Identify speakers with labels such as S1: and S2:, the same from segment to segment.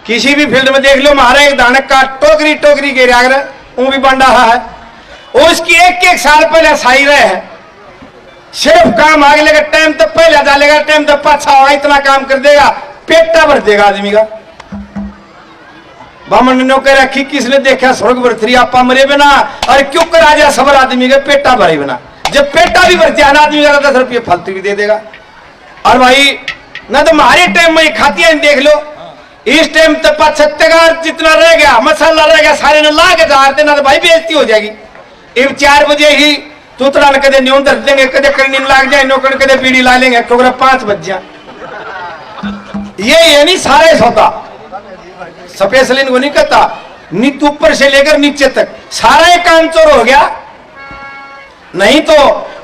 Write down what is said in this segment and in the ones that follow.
S1: किसी भी फील्ड में देख लो, हमारा एक दानक का टोकरी टोकरी के रागर वो भी बन रहा है। उसकी एक एक साल पहले साई रहे है, सिर्फ काम आगे लेगा, टाइम तो पहले डालेगा, टाइम तो पाछा होगा, इतना काम कर देगा, पेटा भर देगा आदमी का। बामन ने कह रखी किसने देखा स्वर्ग भरथरी आपा मरे बिना, और क्यों कर आ जा सबर आदमी का पेटा भरे बिना। जब पेटा भी भरते ना आदमी का 10 रुपये फालतू भी दे देगा। और भाई ना तो हमारे टाइम में खाती है, देख लो इस टाइम तो 75 जितना रह गया मसाला रह गया सारे ने ला के जाते ना, तो भाई बेइज्जती हो जाएगी। 4 बजे ही तूतरा ने कदे न्यून धर देंगे, कदे करनी लाग जाए, नौकर कदे बीड़ी ला लेंगे, टोकरा 5 बज जाए। ये नहीं सारे सोता स्पेशल इनको नहीं कहता, नीच ऊपर से लेकर नीचे तक सारा एक काम चोर हो गया। नहीं तो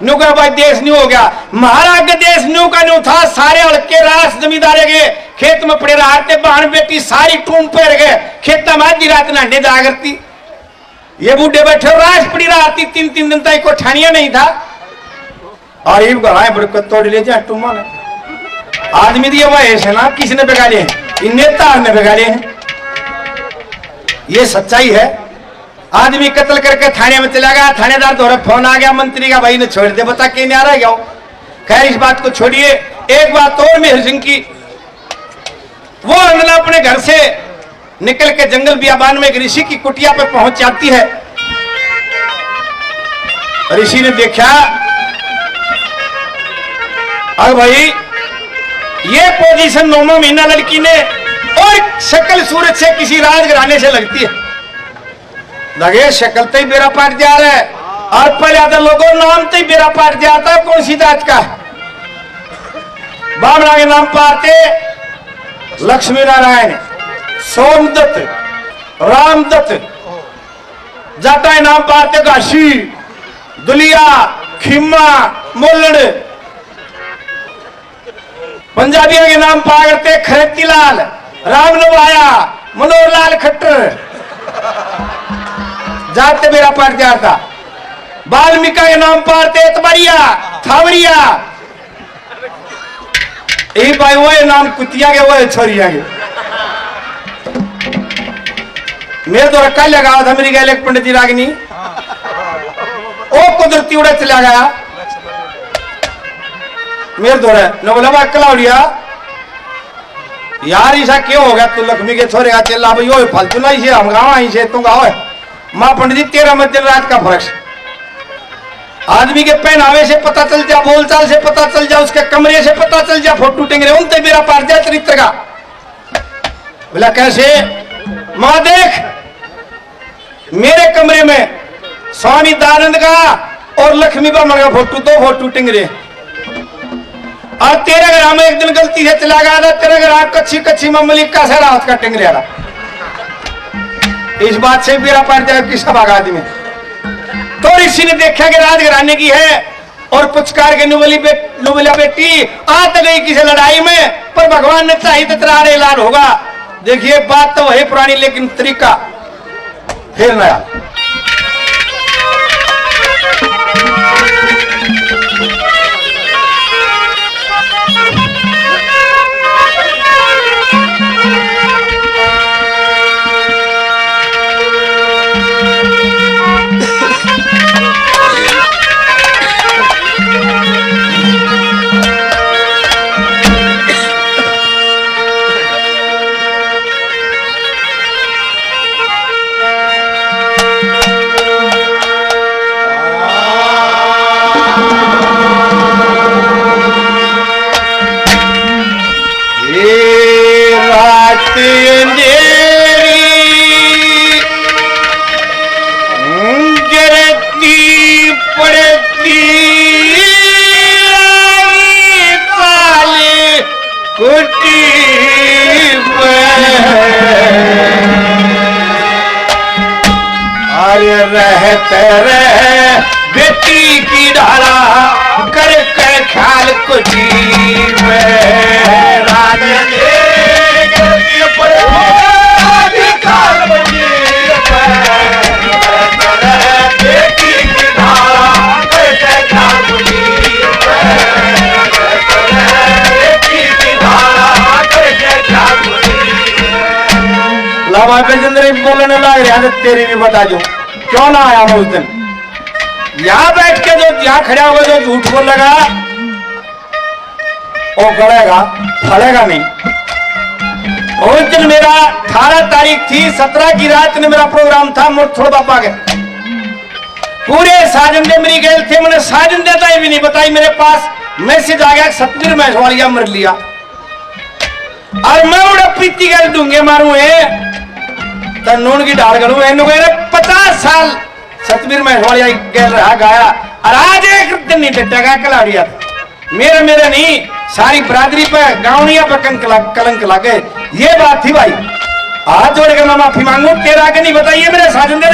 S1: न्यू का भाई देश न्यू हो गया, महाराज के देश न्यू का न्यू था। सारे हल्के रास जमींदारे के खेत में पड़े रहते, बहन बेटी सारी टूम पैर गए खेत में आधी रात नांडे जा करती। ये बूढ़े बैठे रास पड़ी रहती, 3-3 दिन तक को ठानिया नहीं था। और ये गलाए बड़े तोड़ ले जाए टूमा ने आदमी दिए हुआ है ना, किसने बिगाड़े हैं? इन नेता ने बिगाड़े हैं। ये सच्चाई है। आदमी कत्ल करके थाने में चला गया, थानेदार द्वारा फोन आ गया मंत्री का, भाई ने छोड़ दे, बता के नहीं आ रहा क्या। खैर इस बात को छोड़िए, एक बात और मेहर सिंह की, वो अंजना अपने घर से निकल के जंगल बियाबान में एक ऋषि की कुटिया पे पहुंच जाती है। ऋषि ने देखा और भाई ये पोजीशन 9वां महीना लड़की ने, और शक्ल सूरत से किसी राजघराने से लगती है। लगे शक्ल तो ही बेरा पाट जा रहा है, और पहले आधा लोगों नाम तो ही बेरा पाट जाता है, कौन सी जात का है। बामना के नाम पाते लक्ष्मी नारायण, सोमदत्त, रामदत्त, जाटा नाम पाते काशी, दुलिया, खिम्मा, मोलड़। पंजाबियों के नाम पा करते खरेतीलाल, राम नवाया, मनोहर लाल खट्टर, जाते मेरा पाट जाता। बाल्मीका के नाम पाते तबरिया, थावरिया, यही भाई वो नाम कुतिया के, वो छोरिया के। मेरे तो रखा लगा था मेरी गैल एक पंडित जी रागिनी, ओ कुदरती उड़े चला गया मेरे दौरे न बोला भाई कलाउड़िया यार ऐसा क्यों हो गया, तू लक्ष्मी के छोरे का चला भाई वो फालतू ना इसे हम गाँव आई से तू गाँव है। माँ पंडित जी 13 मध्य रात का फर्क, आदमी के पहनावे से पता चल जा, बोलचाल से पता चल जा, उसके कमरे से पता चल जा, फोटो टेंगे उनते मेरा पार जाए चरित्र का। बोला कैसे? माँ देख मेरे कमरे में स्वामी दानंद का और लक्ष्मी बामन का फोटो, 2 फोटो टेंग रहे, और तेरे घर में एक दिन गलती से चला गया था, तेरे घर कच्ची कच्ची मलिका से रात का टेंग रहा। इस बात से मेरा पार जाए कि सब आदमी तो ऋषि ने देखा कि राजघराने की है, और पुचकार के नुबलिया बेटी आ तो गई किसी लड़ाई में, पर भगवान ने चाहिए तो तेरा ऐलान होगा। देखिए बात तो वही पुरानी, लेकिन तरीका फिर नया। रहते रहे बेटी की डाला कर कर ख्याल कुछ ला भाई बेजेंद्र बोलने लग रहा है, तेरी भी बता दो क्यों ना आया मैं उस दिन। यहां बैठ के जो यहां खड़ा हुआ जो झूठ बोलेगा वो गड़ेगा, फलेगा नहीं। उस दिन मेरा 18 तारीख थी, 17 की रात में मेरा प्रोग्राम था मोर बापा के। पूरे साजंदे मेरी गए थे, मैंने साजंदे तक भी नहीं बताई। मेरे पास मैसेज आ गया सतबीर महसवालिया मर लिया और मैं उड़ा प्रीति गल दूंगे मारू है नून की डाल करूं 50 साल सतबीर महसवालिया गल रहा गाया और आज एक दिन नहीं डटेगा कलाड़िया। मेरे नहीं सारी बरादरी पे गाँवनिया पे कलंक लगे। ये बात थी भाई, हाथ जोड़ के मैं माफी मांगू। तेरा आगे नहीं बताइए मेरे साजन दे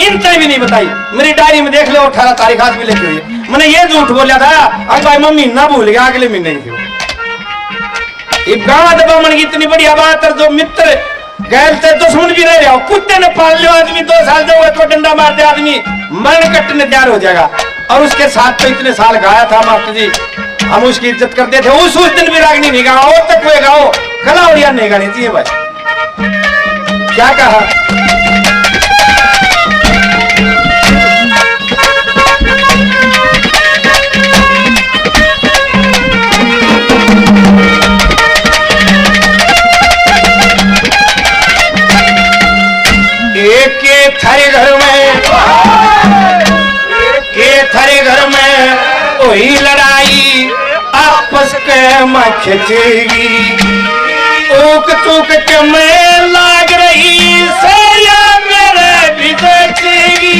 S1: इन तक भी नहीं बताई। मेरी डायरी में देख लो 18 तारीख आज भी लिखी हुई है। मैंने ये झूठ बोला था अब भाई मैं महीना भूल गया, अगले महीने ही गाँव दबा मन की इतनी बढ़िया बात है। जो मित्र गैल से दुश्मन भी रह रहा हो, कुत्ते ने पाल लियो आदमी 2 साल जो तो डंडा मारते आदमी मरण कटने तैयार हो जाएगा। और उसके साथ तो इतने साल गाया था मास्टर जी, हम उसकी इज्जत करते थे। उस दिन भी रागनी नहीं गाओ तक हुए गाओ कला उड़िया नहीं गानी चाहिए भाई। क्या कहा एक थारे घर में वही लड़ाई आपस के में खिंचेगी। ऊक चूक के मैं लाग रही सैया मेरे भी बचेगी।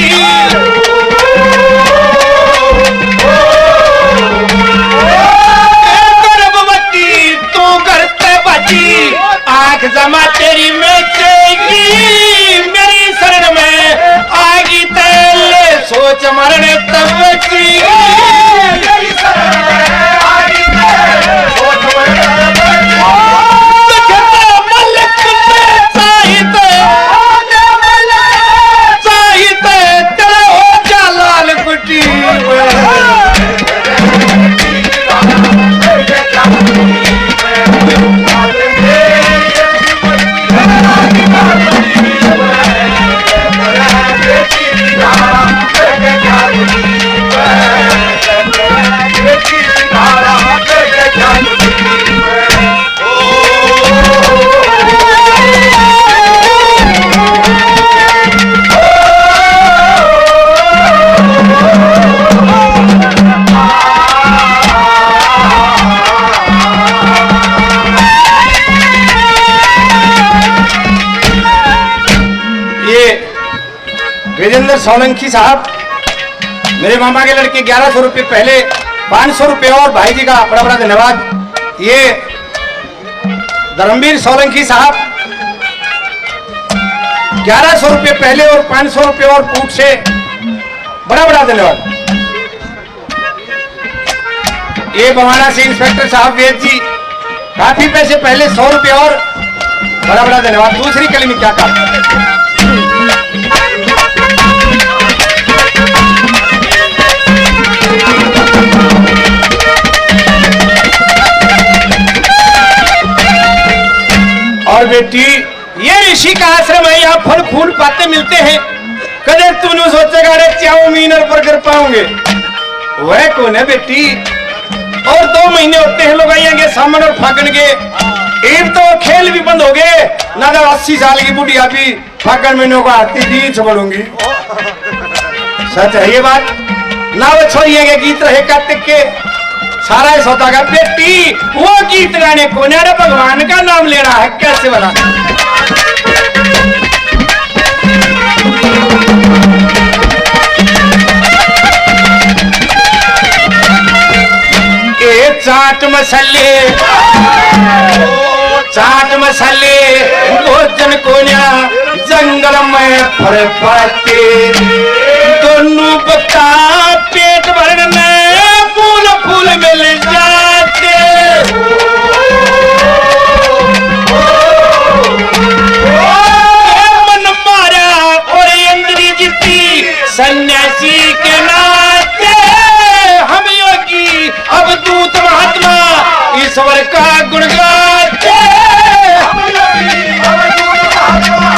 S1: गर्भवती तू करते बची आंख जमा तेरी मेचेगी। मेरी शरण में आगी तेले सोच मरने तब बची। विजेंद्र सोलंकी साहब मेरे मामा के लड़के 1100 रुपये पहले 500 रुपये और भाई जी का बड़ा बड़ा धन्यवाद। ये धर्मवीर सोलंकी साहब 1100 रुपये पहले और 500 रुपये और पूट से बड़ा बड़ा धन्यवाद। ये बवाना से इंस्पेक्टर साहब वेद जी काफी पैसे पहले 100 रुपये और बड़ा बड़ा धन्यवाद। दूसरी कली में क्या कहा और बेटी ये ऋषि का आश्रम है, यहाँ फल फूल पाते मिलते हैं। कदे तुमने सोचेगा अरे चाउमीन और बर्गर पाओगे, वह कौन है बेटी। और 2 महीने होते हैं लोग आएंगे सामन और फागन के। एक तो खेल भी बंद हो गए ना, तो 80 साल की बुढ़िया भी फागन महीनों को आती थी छोड़ूंगी। सच है ये बात ना। वो छोड़िएंगे गीत रहे कार्तिक के सारा होता का बेटी। वो गीत गाने को ना भगवान का नाम लेना है कैसे बना। ए चाट मसाले भोजन को जंगल में फर पाते। दोनों बता पेट भरने फूल मिल जाते। मन मारा और इंद्री जीती सन्यासी के नाते। हम योगी अब दूत महात्मा ईश्वर का गुण गाते। हम योगी अब दूत महात्मा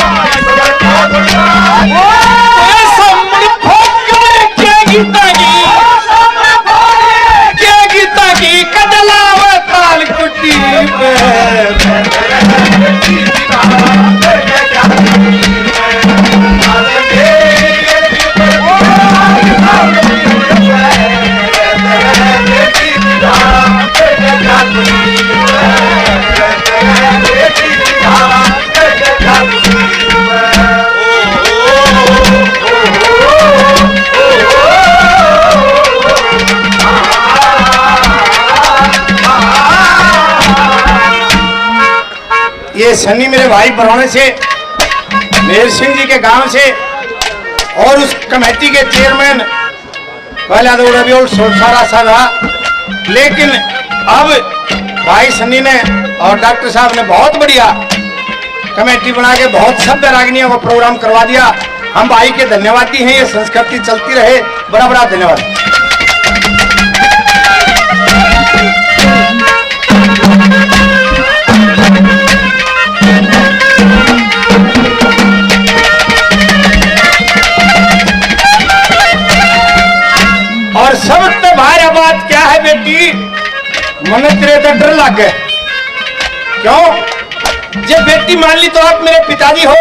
S1: ये सन्नी मेरे भाई बरौने से, मेहर सिंह जी के गांव से, और उस कमेटी के चेयरमैन पहला तो रवि और सारा सा था, लेकिन अब भाई सन्नी ने और डॉक्टर साहब ने बहुत बढ़िया कमेटी बना के बहुत सभ्य रागिनियों को प्रोग्राम करवा दिया। हम भाई के धन्यवादी हैं, ये संस्कृति चलती रहे। बड़ा बड़ा धन्यवाद। और सबसे भारी बात क्या है बेटी, मन तेरे तो डर लग गए। क्यों? जब बेटी मान ली तो आप मेरे पिताजी हो।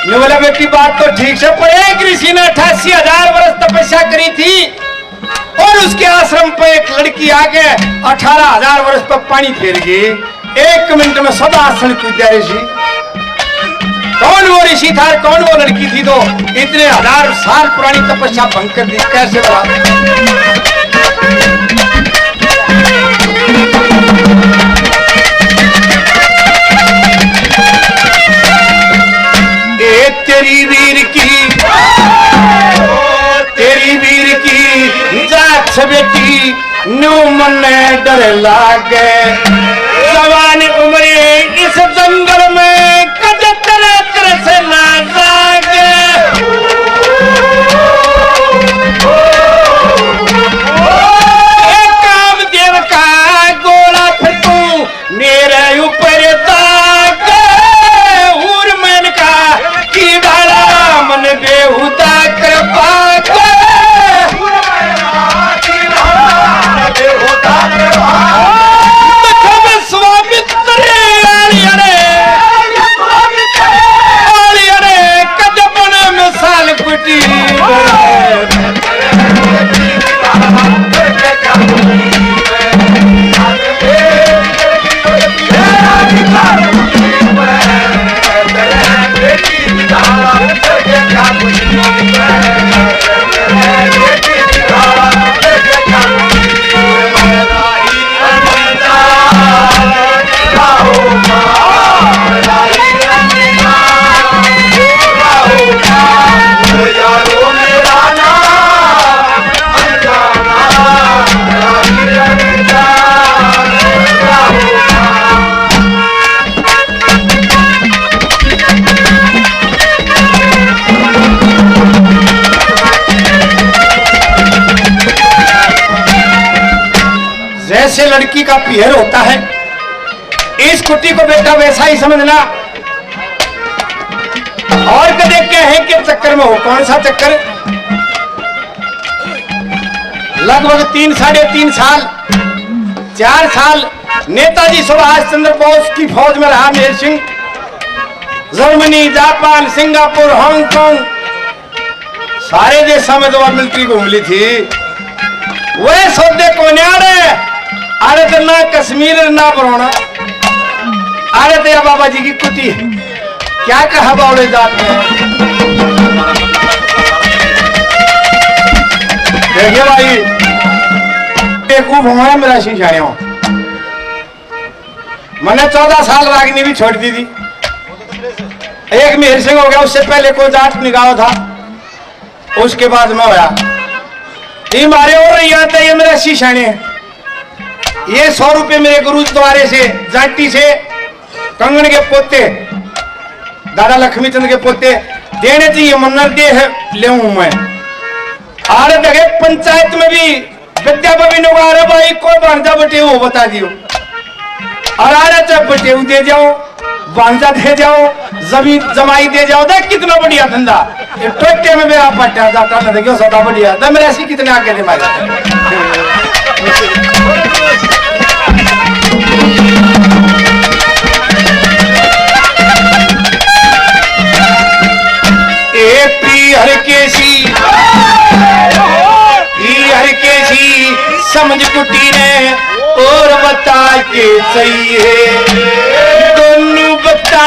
S1: मैं बोला बेटी बात तो ठीक से, पर एक ऋषि ने 88,000 वर्ष तपस्या करी थी और उसके आश्रम पर एक लड़की आके 18,000 वर्ष पर पानी फेर गई। 1 मिनट में सब आसन कूद दिया ऋषि। कौन वो ऋषि था, कौन वो लड़की थी तो इतने 1000 साल पुरानी तपस्या भंग कर दी? कैसे बता? तेरी वीर की जात बेटी न्यू मन डर लागे। जवान उम्रे इस जंगल में कद तरह तरह से ना जागे। कामदेव का गोला फिर तू मेरे ऊपर दागे। उर्मन का कीड़ा मन बेहुदा कर पागे। जैसे लड़की का पियर होता है, इस कुटी को बेटा वैसा ही समझना। और कदे कहे के चक्कर में हो। कौन सा चक्कर? लगभग 3 साढ़े 3 साल 4 साल नेताजी सुभाष चंद्र बोस की फौज में रहा Mehar Singh. Germany, Japan, Singapore, Hong Kong, सारे देशों में 2 मिलिट्री को मिली थी। वह सौदे को न्यारे अरे तो ना कश्मीर ना बरौना, अरे तो या बाबा जी की कुटी। क्या कहा बावड़े जात में? देखिए भाई, एक भूमि मेरा शीशाने हो। मैंने 14 साल रागिनी भी छोड़ दी थी। एक मेहर सिंह हो गया, उससे पहले कोई जाट निगाह था, उसके बाद में होया। ये मारे हो रही आता, ये मेरा शीशाने है। ये 100 रुपए मेरे गुरुद्वारे से, जाटी से, कंगन के पोते, दादा लक्ष्मी चंद के पोते देने चाहिए। मन्नत दे है ले मैं। आरे देखे पंचायत में भी विद्या बबीनो का, अरे भाई कोई भांजा बटे वो बता दियो। और अरे जब बटे दे जाओ, भांजा दे जाओ, जमीन जमाई दे जाओ। देख कितना बढ़िया धंधा। टोटे में मेरा पट्टा जाता ना, देखियो सदा बढ़िया। दम मेरे ऐसी कितने आगे दे मारे। समझ कुटी ने और बता के सही है, दोनों बता